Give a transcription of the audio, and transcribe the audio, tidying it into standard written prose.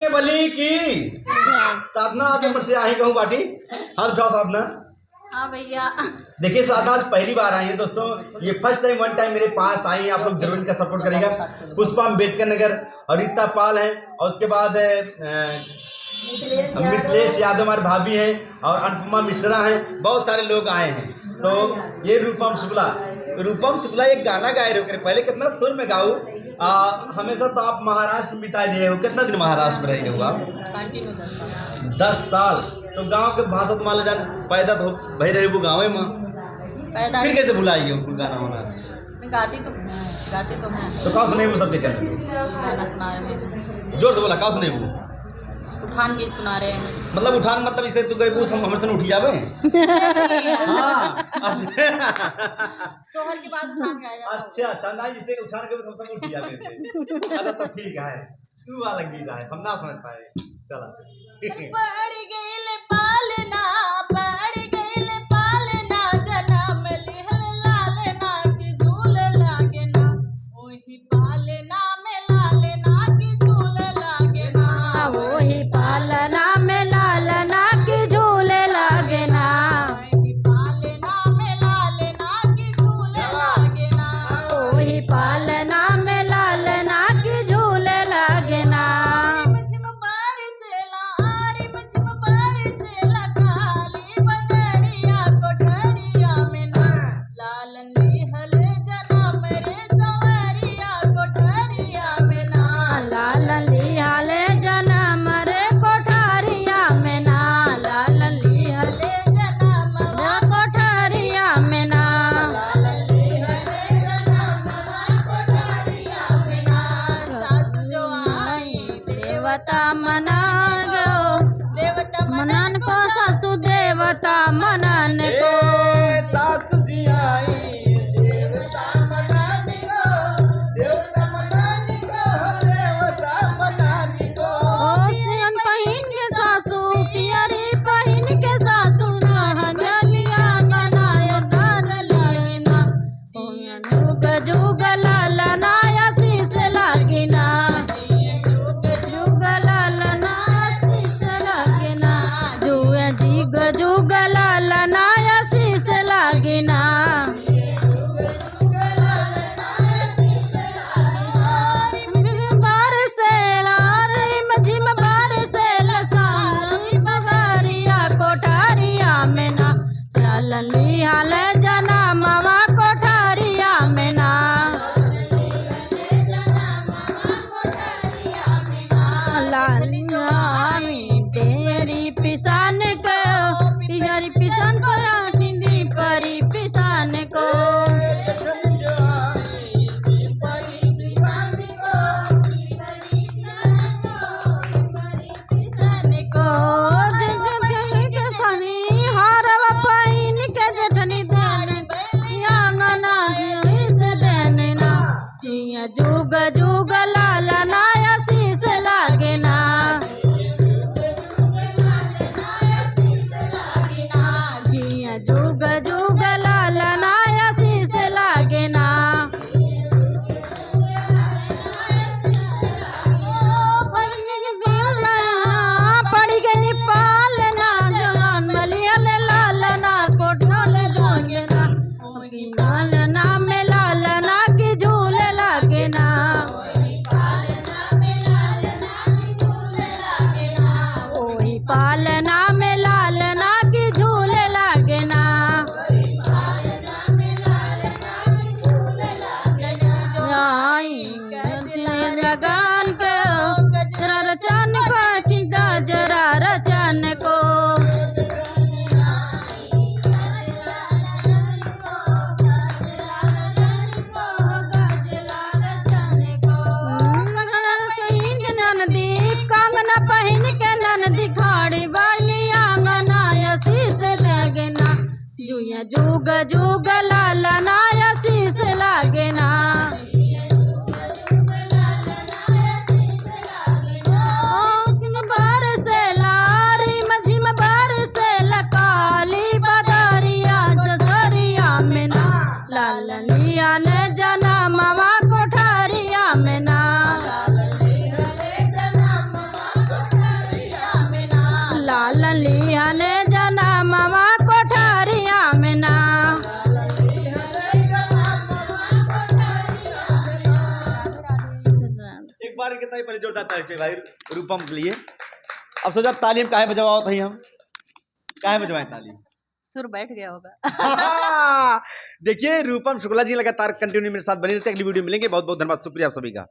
बली की साधना आज ऊपर से आई कहूँ बाटी हाथ उठाओ साधना। हाँ भैया। देखिए साधना आज पहली बार आई है दोस्तों, ये फर्स्ट टाइम वन टाइम मेरे पास आई है। आप लोग जरूर इनका सपोर्ट करेगा। पुष्पा अम्बेडकर नगर और रीता पाल है और उसके बाद मिथिलेश यादव हमारे भाभी हैं और अनुपमा मिश्रा हैं, बहुत सारे लोग आए हैं। तो ये रूपम शुक्ला एक गाना गाए रहे पहले, कितना सुर में गाऊ। हमेशा तो आप महाराष्ट्र में बिताए दिए हो, कितना दिन महाराष्ट्र में रहे हो आप? कंटिन्यू 10 साल। तो गांव के भाषा तो मान जान पैदा तो भाई रहे वो गाँव में, पैदा फिर कैसे भुलाइए गाना होना? मैं गाती तो मैं तो कहाँ सुने वो सबके चल गाना सुना रहे हैं। जोर से बोला, कहाँ सुने वो? उठान गीत सुना रहे हैं। मतलब उठान मतलब इसे तू गई हम हमारे से उठी जावे। सोहर के बाद उठान गाया जाता है। अच्छा ना, जिसे उठान के बाद हम सब उठी जावे थे। अच्छा तो ठीक है, तू अलग गीत है, हम ना समझ पाए। चला पड़ गइल पालना जन्म लिहल लालना की झूल लागे ना, ओही पालना में लालना की झूल लागे ना, वही पालना में लालना की झूले लागे ना, ओही पालना में लालना की झूल लागे ना, वही पालना में लालना की झूले लागे ना। रिमझिम बरसेला काली बदरिया कोठरिया में ना, लालन लिहल जन्म रे सवरिया कोठरिया में ना, लालन लिहाले जन्म रे कोठारिया में ना, लालन लिहाले जन्म रे कोठारिया में ना, लालन लिहल जन्म रे कोठरिया में ना। सास जो आई देवता मना मनन को सासु देवता मनन को, सासु जी आई देवता मनानी को, देवता मनानी को, देवता मनानी को। सियन पहिन के सासु पियरी पहिन के सासु जहनिया गनाय दान लागिना, जुग जुग लालना आशीष लागिना, जुग लालना आशीष लागिना, जुग जुग लालना आशीष लागिना। बारसेला रिमझिम बारसेला साली बगरिया कोठारिया में ना, लालन लिहाल जनमवा कोठारिया में ना, लाली तेरी पिसान को पिहरी पिसान को लाठी परी पिसान को, जुग जुग लालना आशीष लागे ना, जिया जुग जुग लालना आशीष लागे ना। पड़ी गई पालना जवान मलियन लालना कोठल जोगे ना, लालना में लालना की झूल लागे ना, ओही पालना में लालना की झूल लागे ना। लगान को गजरा रचन को कि गजरा रचन को, ननदी कंगना पहन के ननदी खाड़ी बाली आंगना आशीष देगे ना, जुया जुग जुग लालना आशीष लागे ना, बरसेला रिमझिम बरसेला काली बदरिया जसरिया में ना, लालन लिहाल जनमवा कोठारिया में ना, लालन लिहले जना मामा कोठारिया में ना। एक बार कितना ही पहले जोरदार ताली चाहिए भाई रूपम के लिए। अब सोचा तालीम काहे बजवाओ भाई, हम काहे बजवाएं ताली। सुर बैठ गया होगा। देखिए रूपम शुक्ला जी लगातार कंटिन्यू मेरे साथ बने रहते हैं। अगली वीडियो मिलेंगे। बहुत बहुत धन्यवाद, शुक्रिया आप सभी का।